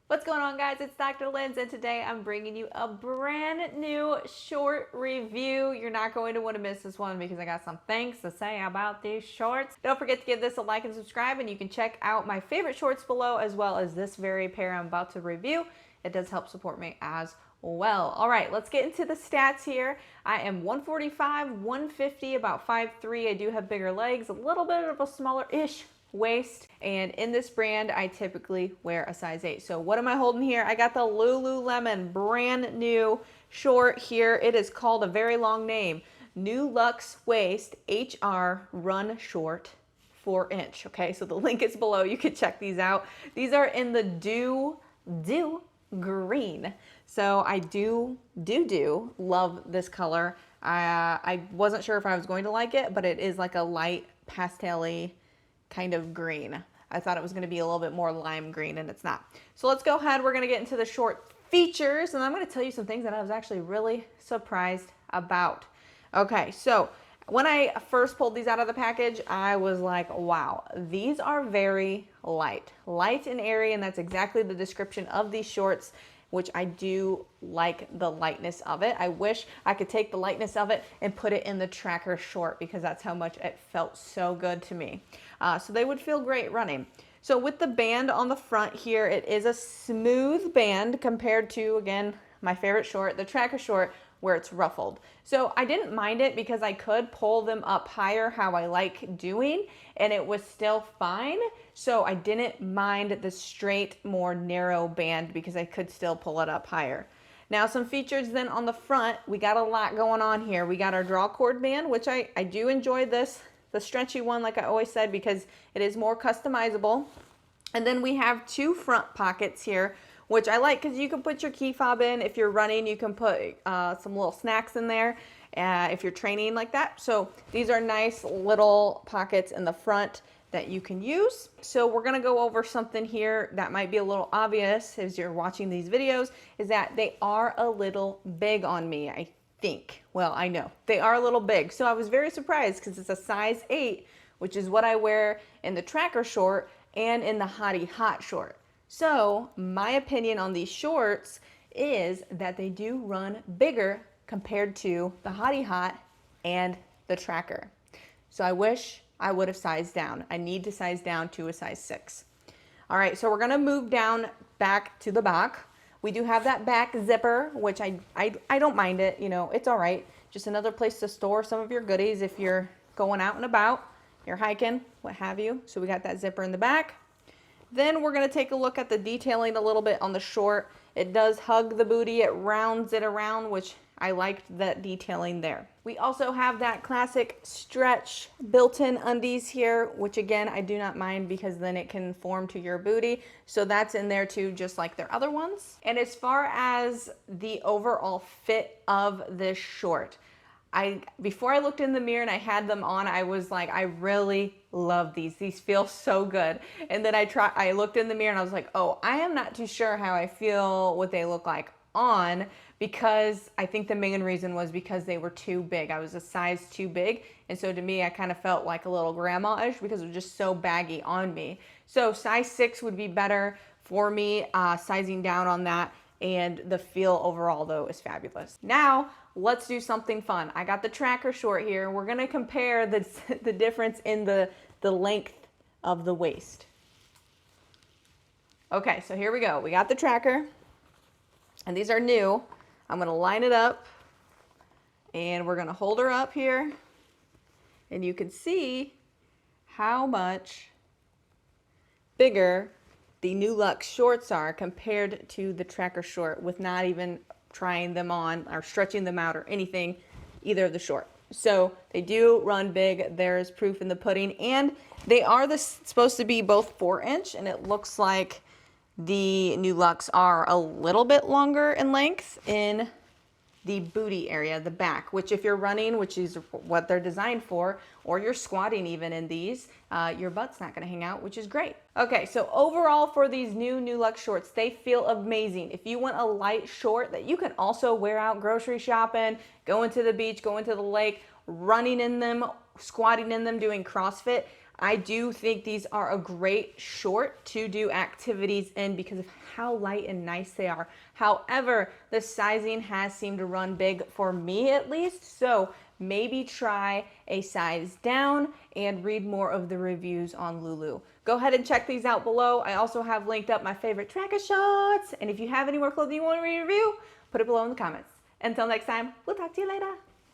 What's going on, guys? It's Dr. Linz, and today I'm bringing you a brand new short review. You're not going to want to miss this one because I got some things to say about these shorts. Don't forget to give this a like and subscribe, and you can check out my favorite shorts below as well as this very pair I'm about to review. It does help support me as well. All right, let's get into the stats here. I am 145, 150, about 5'3". I do have bigger legs, a little bit of a smaller-ish waist, and in this brand I typically wear a size 8. So what am I holding here? I got the Lululemon brand new short here. It is called a very long name, Nulux waist HR run short 4-inch. Okay, so the link is below. You can check these out. These are in the dew green. So I do love this color. I wasn't sure if I was going to like it, but it is like a light pastel-y kind of green. I thought it was going to be a little bit more lime green, and it's not. So let's go ahead. We're going to get into the short features, and I'm going to tell you some things that I was actually really surprised about. Okay, so when I first pulled these out of the package, I was like, wow, these are very light and airy, and that's exactly the description of these shorts, which I do like the lightness of it. I wish I could take the lightness of it and put it in the tracker short because that's how much it felt so good to me. So they would feel great running. So with the band on the front here, it is a smooth band compared to, again, my favorite short, the tracker short, where it's ruffled. So I didn't mind it because I could pull them up higher how I like doing, and it was still fine. So I didn't mind the straight, more narrow band because I could still pull it up higher. Now some features then on the front, we got a lot going on here. We got our draw cord band, which I do enjoy this, the stretchy one, like I always said, because it is more customizable. And then we have two front pockets here, which I like because you can put your key fob in. If you're running, you can put some little snacks in there if you're training like that. So these are nice little pockets in the front that you can use. So we're gonna go over something here that might be a little obvious as you're watching these videos, is that they are a little big on me, I think. Well, I know they are a little big. So I was very surprised because it's a size 8, which is what I wear in the tracker short and in the Hottie Hot short. So my opinion on these shorts is that they do run bigger compared to the Hottie Hot and the tracker. So I wish I would have sized down. I need to size down to a size 6. All right, so we're gonna move down back to the back. We do have that back zipper, which I don't mind it. You know, it's all right. Just another place to store some of your goodies if you're going out and about, you're hiking, what have you. So we got that zipper in the back. Then we're gonna take a look at the detailing a little bit on the short. It does hug the booty, it rounds it around, which I liked that detailing there. We also have that classic stretch built-in undies here, which again, I do not mind because then it can form to your booty. So that's in there too, just like their other ones. And as far as the overall fit of this short, before I looked in the mirror and I had them on, I was like, I really love these. These feel so good. And then I looked in the mirror and I was like, oh, I am not too sure how I feel what they look like on, because I think the main reason was because they were too big. I was a size too big. And so to me, I kind of felt like a little grandma-ish because it was just so baggy on me. So size 6 would be better for me, sizing down on that. And the feel overall though is fabulous. Now let's do something fun. I got the tracker short here. We're gonna compare the difference in the length of the waist. Okay, so here we go. We got the tracker, and these are new. I'm gonna line it up, and we're gonna hold her up here, and you can see how much bigger the Nulux shorts are compared to the tracker short, with not even trying them on or stretching them out or anything, either of the short. So they do run big. There's proof in the pudding, and they are supposed to be both 4-inch, and it looks like the Nulux are a little bit longer in length in the booty area, the back, which if you're running, which is what they're designed for, or you're squatting even in these, your butt's not gonna hang out, which is great. Okay, so overall for these new Nulux shorts, they feel amazing. If you want a light short that you can also wear out grocery shopping, going to the beach, going to the lake, running in them, squatting in them, doing CrossFit, I do think these are a great short to do activities in because of how light and nice they are. However, the sizing has seemed to run big for me at least, so maybe try a size down and read more of the reviews on Lulu. Go ahead and check these out below. I also have linked up my favorite tracker shorts, and if you have any more clothing you want to review, put it below in the comments. Until next time, we'll talk to you later.